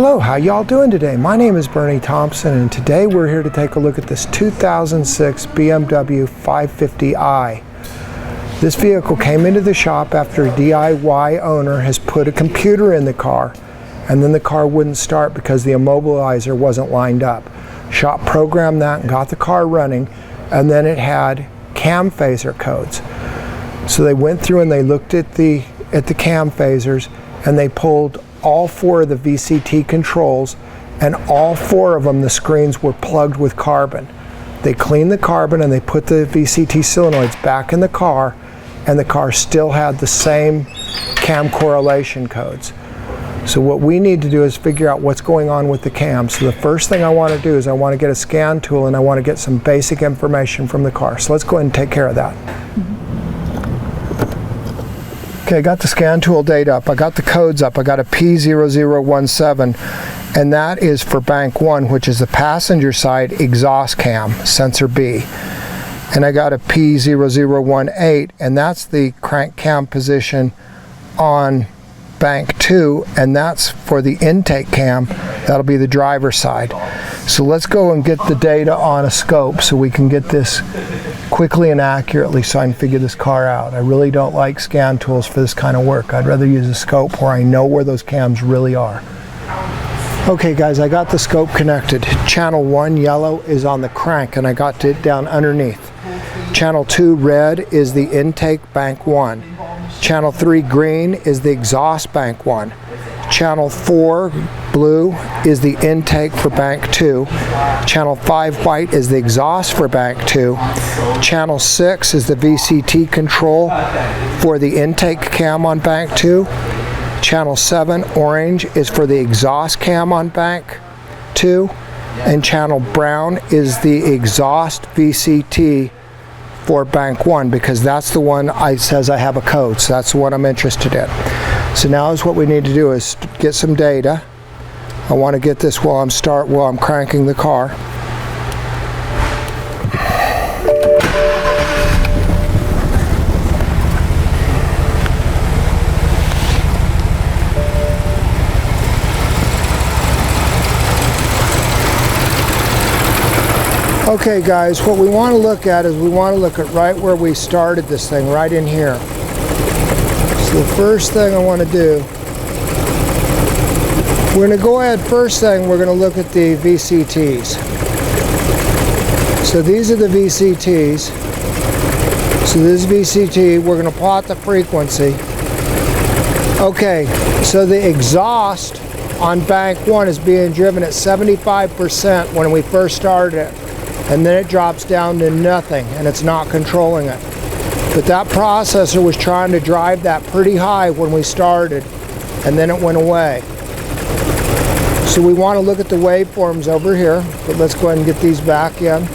Hello, how y'all doing today? My name is Bernie Thompson, and today we're here to take a look at this 2006 BMW 550i. This vehicle came into the shop after a DIY owner has put a computer in the car, and then the car wouldn't start because the immobilizer wasn't lined up. Shop programmed that and got the car running, and then it had cam phaser codes. So they went through and they looked at the cam phasers, and they pulled all four of the VCT controls, and all four of them, the screens were plugged with carbon. They cleaned the carbon and they put the VCT solenoids back in the car, and the car still had the same cam correlation codes. So what we need to do is figure out what's going on with the cam. So the first thing I want to do is I want to get a scan tool, and I want to get some basic information from the car. So let's go ahead and take care of that. Okay, I got the scan tool data up, I got the codes up, I got a P0017, and that is for bank 1, which is the passenger side exhaust cam, sensor B. And I got a P0018, and that's the crank cam position on bank 2, and that's for the intake cam. That'll be the driver's side. So let's go and get the data on a scope so we can get this quickly and accurately so I can figure this car out. I really don't like scan tools for this kind of work. I'd rather use a scope where I know where those cams really are. Okay guys, I got the scope connected. Channel 1 yellow is on the crank, and I got it down underneath. Channel 2 red is the intake bank 1. Channel 3 green is the exhaust bank 1. Channel 4 blue is the intake for bank 2. Channel 5 white is the exhaust for bank 2. Channel 6 is the VCT control for the intake cam on bank 2. Channel 7 orange is for the exhaust cam on bank 2. And channel brown is the exhaust VCT for bank 1, because that's the one says I have a code, so that's the one I'm interested in. So now is what we need to do is get some data. I want to get this while I'm cranking the car. Okay guys, what we want to look at is we want to look at right where we started this thing, right in here. So the first thing I want to do, we're going to go ahead, first thing we're going to look at the VCTs. So these are the VCTs. So this VCT, we're going to plot the frequency. Okay, so the exhaust on bank 1 is being driven at 75% when we first started it. And then it drops down to nothing, and it's not controlling it. But that processor was trying to drive that pretty high when we started, and then it went away. So we want to look at the waveforms over here, but let's go ahead and get these back in.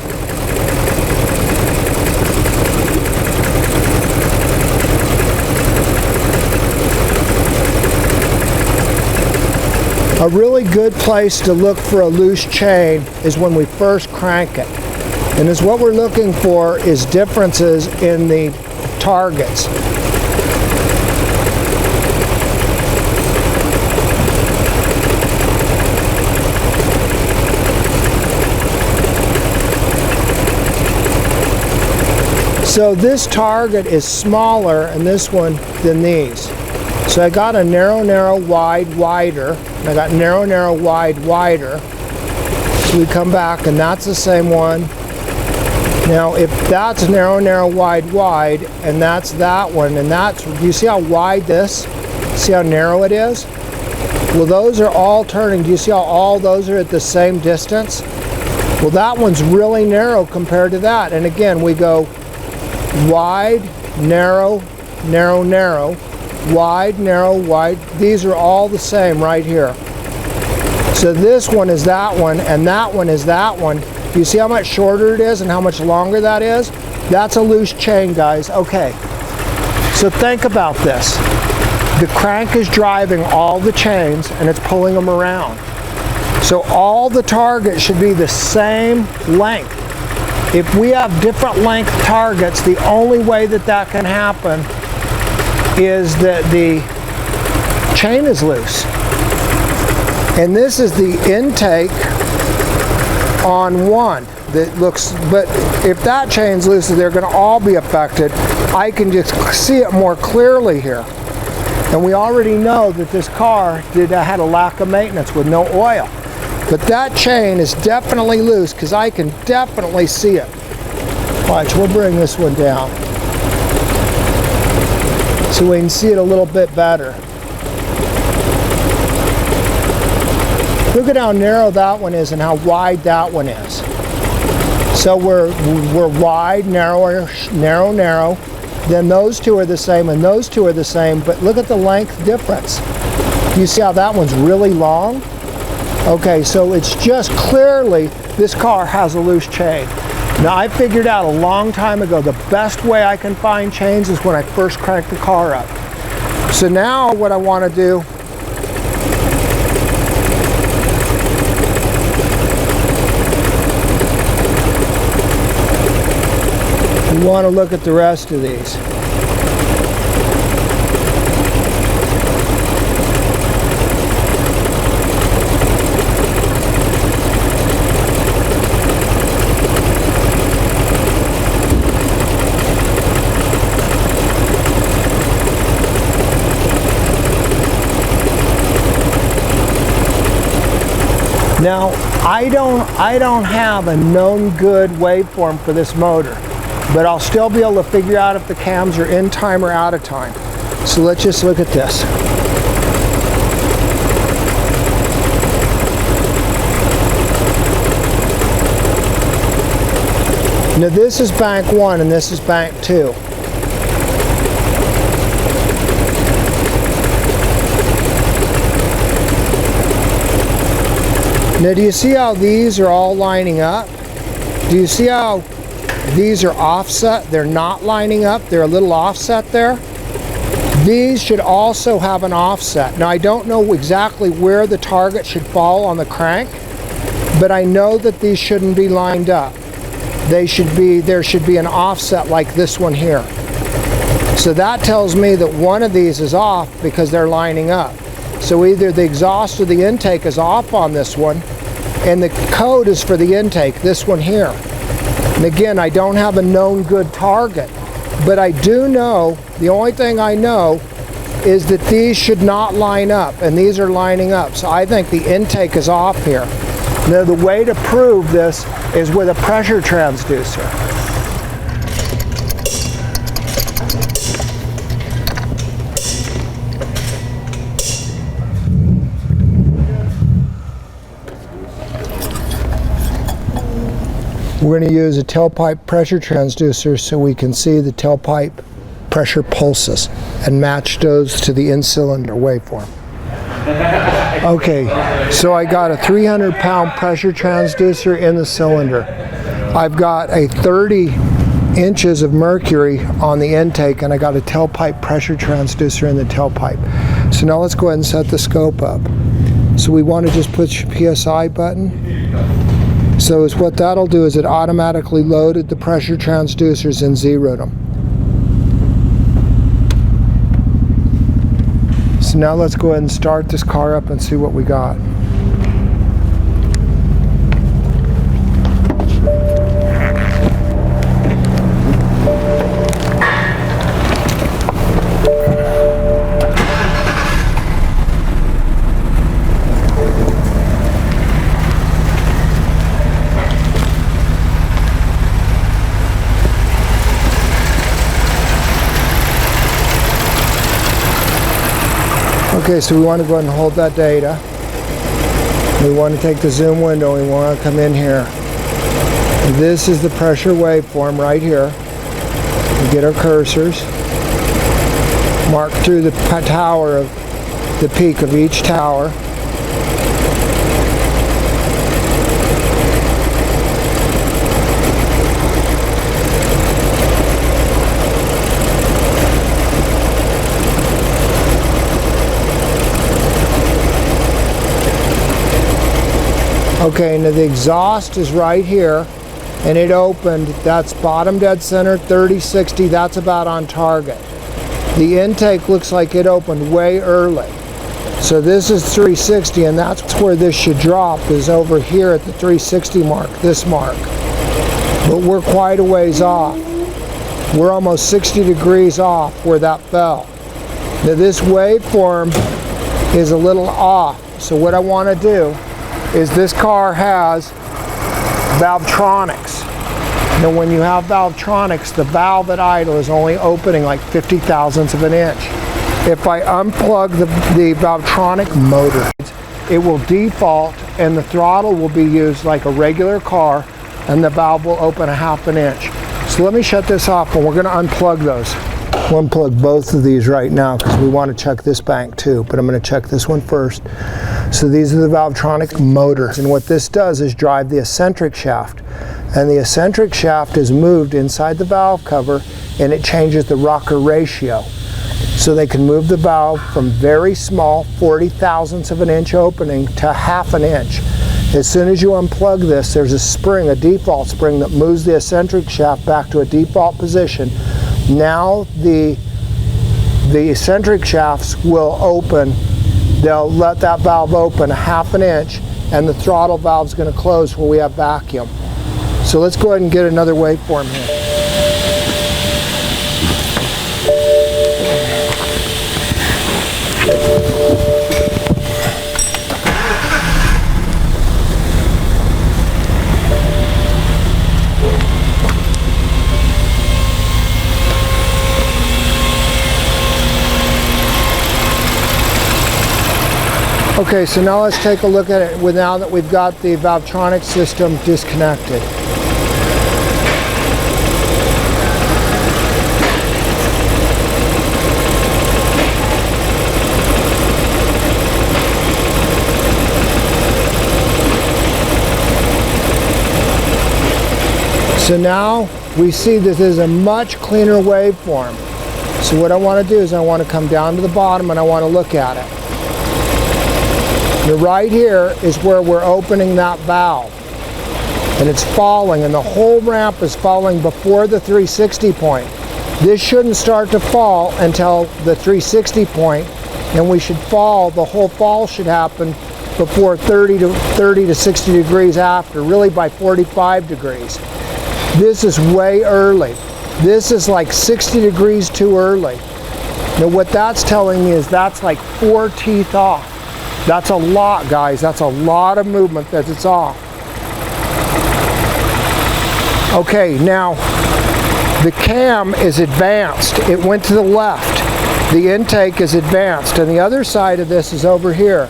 A really good place to look for a loose chain is when we first crank it. And is what we're looking for is differences in the targets. So this target is smaller in this one than these. So I got a narrow, narrow, wide, wider. And I got narrow, narrow, wide, wider. So we come back, and that's the same one. Now if that's narrow, narrow, wide, wide, and that's that one, and that's, do you see how wide this? See how narrow it is? Well, those are all turning. Do you see how all those are at the same distance? Well, that one's really narrow compared to that. And again, we go wide, narrow, narrow, narrow, wide, narrow, wide. These are all the same right here. So this one is that one, and that one is that one. Do you see how much shorter it is and how much longer that is? That's a loose chain, guys. Okay, so think about this. The crank is driving all the chains, and it's pulling them around. So all the targets should be the same length. If we have different length targets, the only way that that can happen is that the chain is loose. And this is the intake on one that looks, but if that chain's loose, they're going to all be affected. I can just see it more clearly here. And we already know that this car had a lack of maintenance with no oil. But that chain is definitely loose because I can definitely see it. Watch, we'll bring this one down so we can see it a little bit better. Look at how narrow that one is and how wide that one is. So we're wide, narrow, narrow. Then those two are the same and those two are the same, but look at the length difference. You see how that one's really long? Okay, so it's just clearly this car has a loose chain. Now I figured out a long time ago the best way I can find chains is when I first crank the car up. So now what I want to do, we want to look at the rest of these. Now, I don't have a known good waveform for this motor, but I'll still be able to figure out if the cams are in time or out of time. So let's just look at this. Now this is bank 1 and this is bank 2. Now do you see how these are all lining up? Do you see how these are offset? They're not lining up. They're a little offset there. These should also have an offset. Now I don't know exactly where the target should fall on the crank, but I know that these shouldn't be lined up. There should be an offset like this one here. So that tells me that one of these is off because they're lining up. So either the exhaust or the intake is off on this one, and the code is for the intake, this one here. And again, I don't have a known good target, but I do know, the only thing I know is that these should not line up, and these are lining up. So I think the intake is off here. Now the way to prove this is with a pressure transducer. We're going to use a tailpipe pressure transducer so we can see the tailpipe pressure pulses and match those to the in-cylinder waveform. Okay, so I got a 300-pound pressure transducer in the cylinder. I've got a 30 inches of mercury on the intake, and I got a tailpipe pressure transducer in the tailpipe. So now let's go ahead and set the scope up. So we want to just push the PSI button. So what that'll do is it automatically loaded the pressure transducers and zeroed them. So now let's go ahead and start this car up and see what we got. Okay, so we want to go ahead and hold that data. We want to take the zoom window and we want to come in here. This is the pressure waveform right here. We get our cursors, mark through the tower of the peak of each tower. Okay, now the exhaust is right here, and it opened, that's bottom dead center, 30-60, that's about on target. The intake looks like it opened way early. So this is 360, and that's where this should drop, is over here at the 360 mark, this mark. But we're quite a ways off. We're almost 60 degrees off where that fell. Now this waveform is a little off. So what I want to do is, this car has Valvetronics. Now when you have Valvetronics, the valve at idle is only opening like 50 thousandths of an inch. If I unplug the Valvetronic motor, it will default and the throttle will be used like a regular car, and the valve will open a half an inch. So let me shut this off, and we're going to unplug those. We'll unplug both of these right now because we want to check this bank too, but I'm going to check this one first. So these are the Valvetronic motors, and what this does is drive the eccentric shaft. And the eccentric shaft is moved inside the valve cover, and it changes the rocker ratio. So they can move the valve from very small, 40 thousandths of an inch opening, to half an inch. As soon as you unplug this, there's a spring, a default spring, that moves the eccentric shaft back to a default position. Now the eccentric shafts will open. They'll let that valve open a half an inch, and the throttle valve is going to close where we have vacuum. So let's go ahead and get another waveform here. Okay, so now let's take a look at it now that we've got the Valvetronic system disconnected. So now we see this is a much cleaner waveform. So what I want to do is I want to come down to the bottom and I want to look at it. Now right here is where we're opening that valve, and it's falling, and the whole ramp is falling before the 360 point. This shouldn't start to fall until the 360 point, and we should fall, the whole fall should happen before 30 to 60 degrees after, really by 45 degrees. This is way early. This is like 60 degrees too early. Now what that's telling me is that's like 4 teeth off. That's a lot, guys. That's a lot of movement that it's off. Okay, now the cam is advanced. It went to the left. The intake is advanced, and the other side of this is over here.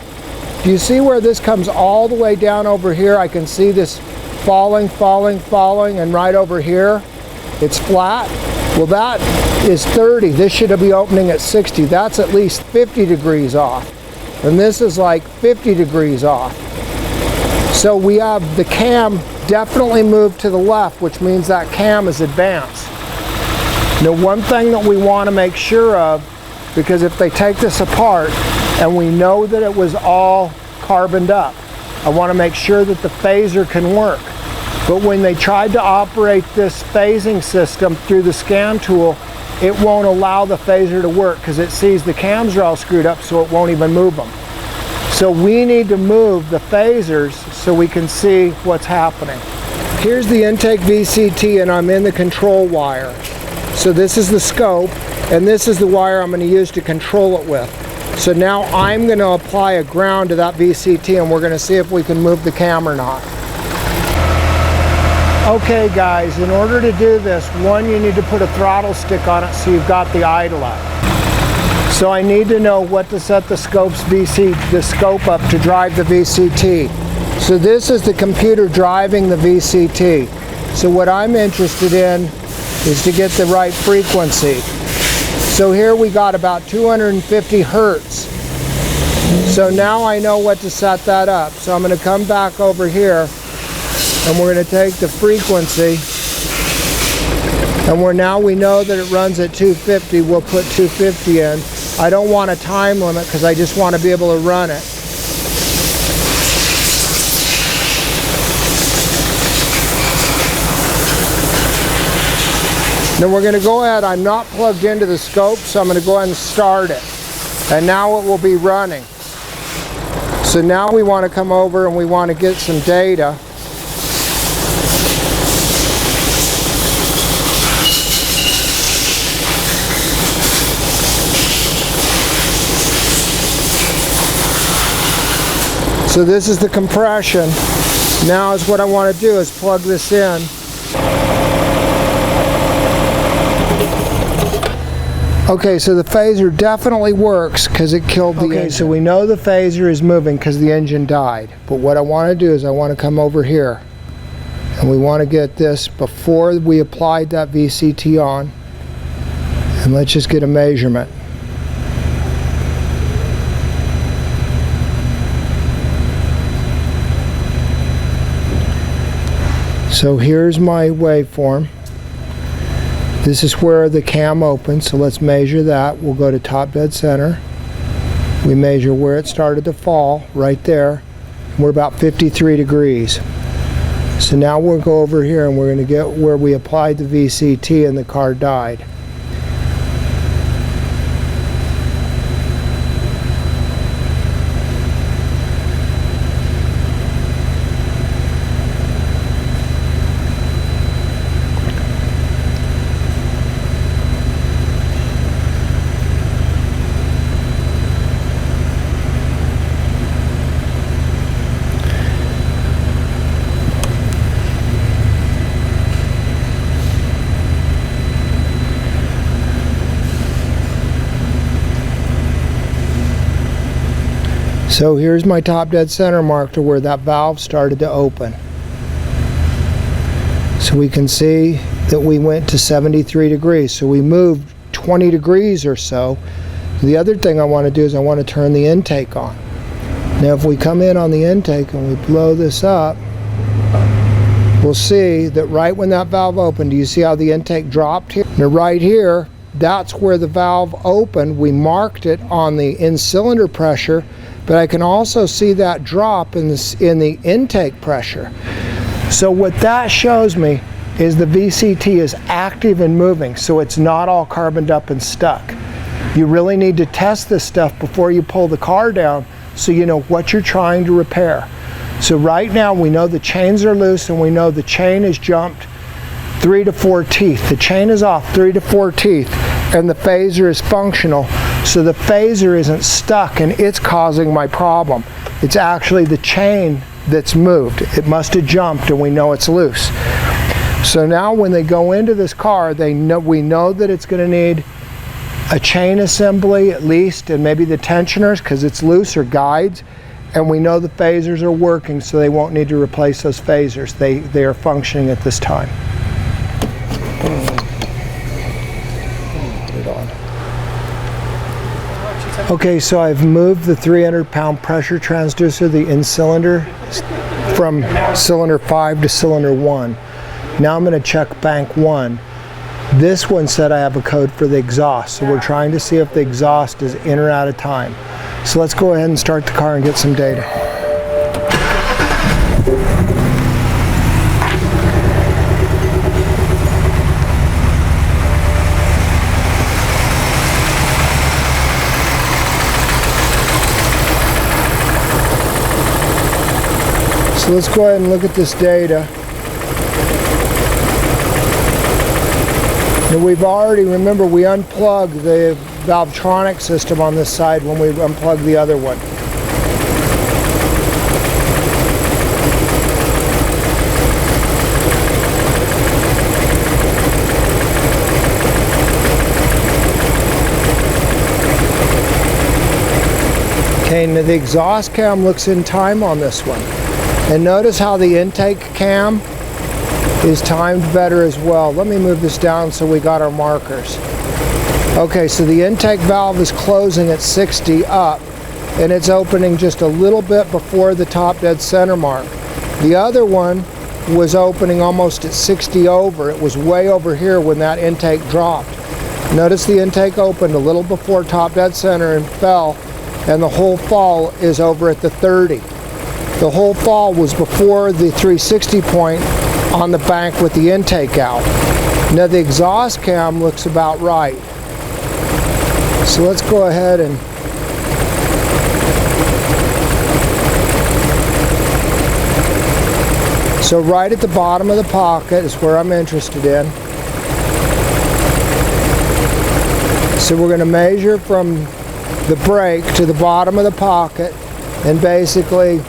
Do you see where this comes all the way down over here? I can see this falling, falling, falling, and right over here, it's flat. Well, that is 30. This should be opening at 60. That's at least 50 degrees off. And this is like 50 degrees off. So we have the cam definitely moved to the left, which means that cam is advanced. Now one thing that we want to make sure of, because if they take this apart and we know that it was all carboned up, I want to make sure that the phaser can work. But when they tried to operate this phasing system through the scan tool, it won't allow the phaser to work because it sees the cams are all screwed up, so it won't even move them. So we need to move the phasers so we can see what's happening. Here's the intake VCT, and I'm in the control wire. So this is the scope, and this is the wire I'm going to use to control it with. So now I'm going to apply a ground to that VCT, and we're going to see if we can move the cam or not. Okay guys, in order to do this, one, you need to put a throttle stick on it so you've got the idle up. So I need to know what to set the scope up to drive the VCT. So this is the computer driving the VCT. So what I'm interested in is to get the right frequency. So here we got about 250 hertz. So now I know what to set that up. So I'm going to come back over here, and we're going to take the frequency, and we know that it runs at 250. We'll put 250 in. I don't want a time limit because I just want to be able to run it. Then we're going to go ahead. I'm not plugged into the scope, so I'm going to go ahead and start it. And now it will be running. So now we want to come over and we want to get some data. So this is the compression. Now is what I want to do is plug this in. Okay, so the phaser definitely works because it killed the engine. So we know the phaser is moving because the engine died. But what I want to do is I want to come over here and we want to get this before we applied that VCT on, and let's just get a measurement. So here's my waveform. This is where the cam opens, so let's measure that. We'll go to top dead center. We measure where it started to fall, right there. We're about 53 degrees. So now we'll go over here and we're going to get where we applied the VCT and the car died. So here's my top dead center mark to where that valve started to open. So we can see that we went to 73 degrees. So we moved 20 degrees or so. The other thing I want to do is I want to turn the intake on. Now if we come in on the intake and we blow this up, we'll see that right when that valve opened, do you see how the intake dropped here? Now right here, that's where the valve opened. We marked it on the in-cylinder pressure, but I can also see that drop in the intake pressure. So what that shows me is the VCT is active and moving, so it's not all carboned up and stuck. You really need to test this stuff before you pull the car down so you know what you're trying to repair. So right now we know the chains are loose and we know the chain has jumped 3 to 4 teeth. The chain is off 3 to 4 teeth and the phaser is functional. So the phaser isn't stuck and it's causing my problem. It's actually the chain that's moved. It must have jumped and we know it's loose. So now when they go into this car, we know that it's going to need a chain assembly at least, and maybe the tensioners because it's loose, or guides, and we know the phasers are working, so they won't need to replace those phasers. They are functioning at this time. Put it on. Okay, so I've moved the 300-pound pressure transducer, the in-cylinder, from cylinder 5 to cylinder 1. Now I'm going to check bank 1. This one said I have a code for the exhaust, so we're trying to see if the exhaust is in or out of time. So let's go ahead and start the car and get some data. So let's go ahead and look at this data. Now we've already, remember, we unplugged the Valvetronic system on this side when we unplugged the other one. Okay, now the exhaust cam looks in time on this one. And notice how the intake cam is timed better as well. Let me move this down so we got our markers. Okay, so the intake valve is closing at 60 up, and it's opening just a little bit before the top dead center mark. The other one was opening almost at 60 over. It was way over here when that intake dropped. Notice the intake opened a little before top dead center and fell, and the whole fall is over at the 30. The whole fall was before the 360 point on the bank with the intake out. Now the exhaust cam looks about right. So let's go ahead and So right at the bottom of the pocket is where I'm interested in. So we're going to measure from the brake to the bottom of the pocket, and basically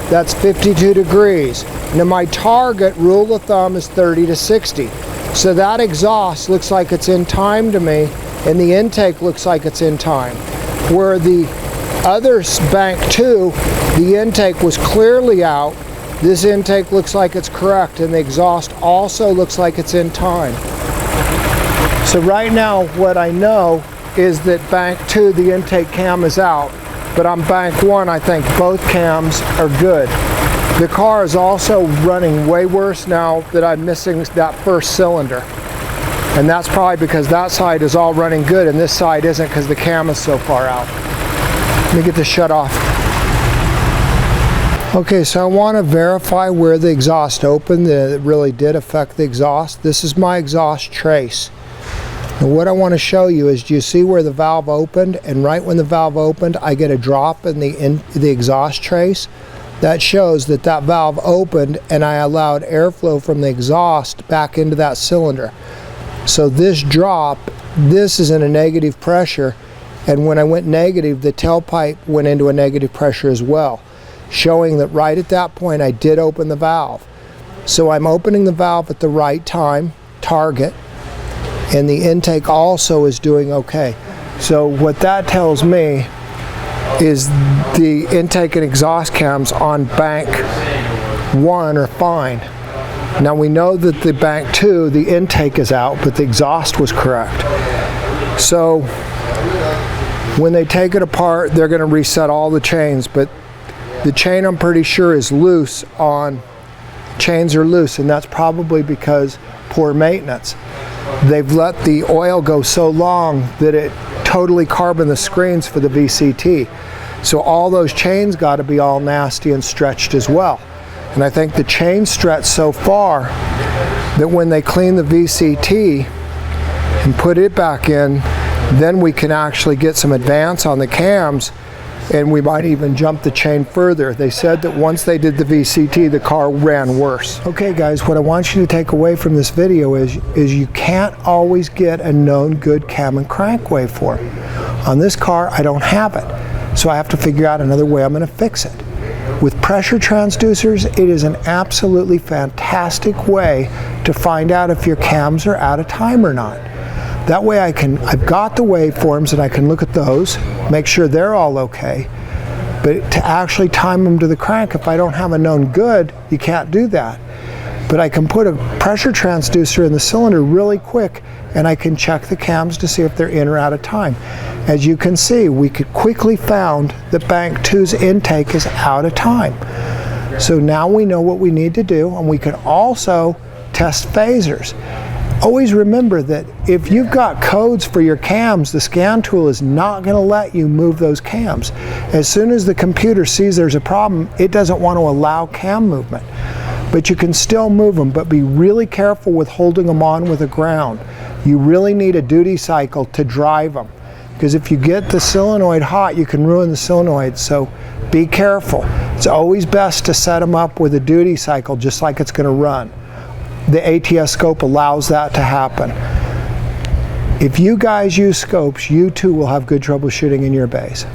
that's 52 degrees. Now my target rule of thumb is 30 to 60. So that exhaust looks like it's in time to me, and the intake looks like it's in time. Where the other bank 2, the intake was clearly out. This intake looks like it's correct, and the exhaust also looks like it's in time. So right now what I know is that bank 2, the intake cam is out, but on bank 1 I think both cams are good. The car is also running way worse now that I'm missing that first cylinder. And that's probably because that side is all running good and this side isn't because the cam is so far out. Let me get this shut off. Okay, so I want to verify where the exhaust opened, that it really did affect the exhaust. This is my exhaust trace. And what I want to show you is, do you see where the valve opened? And right when the valve opened, I get a drop in the exhaust trace. That shows that that valve opened and I allowed airflow from the exhaust back into that cylinder. So this drop, this is in a negative pressure, and when I went negative, the tailpipe went into a negative pressure as well, showing that right at that point I did open the valve. So I'm opening the valve at the right time, target, and the intake also is doing okay. So what that tells me is the intake and exhaust cams on bank 1 are fine. Now we know that the bank 2, the intake is out, but the exhaust was correct. So when they take it apart, they're going to reset all the chains, but the chain I'm pretty sure is loose chains are loose, and that's probably because poor maintenance. They've let the oil go so long that it totally carboned the screens for the VCT. So all those chains got to be all nasty and stretched as well. And I think the chain stretched so far that when they clean the VCT and put it back in, then we can actually get some advance on the cams, and we might even jump the chain further. They said that once they did the VCT, the car ran worse. Okay guys, what I want you to take away from this video is you can't always get a known good cam and crank waveform. On this car, I don't have it, so I have to figure out another way I'm going to fix it. With pressure transducers, it is an absolutely fantastic way to find out if your cams are out of time or not. That way I've got the waveforms and I can look at those, make sure they're all okay. But to actually time them to the crank, if I don't have a known good, you can't do that. But I can put a pressure transducer in the cylinder really quick and I can check the cams to see if they're in or out of time. As you can see, we could quickly found that bank 2's intake is out of time. So now we know what we need to do, and we can also test phasers. Always remember that if you've got codes for your cams, the scan tool is not going to let you move those cams. As soon as the computer sees there's a problem, it doesn't want to allow cam movement. But you can still move them, but be really careful with holding them on with a ground. You really need a duty cycle to drive them, because if you get the solenoid hot, you can ruin the solenoid, so be careful. It's always best to set them up with a duty cycle just like it's going to run. The eSCOPE allows that to happen. If you guys use scopes, you too will have good troubleshooting in your bays.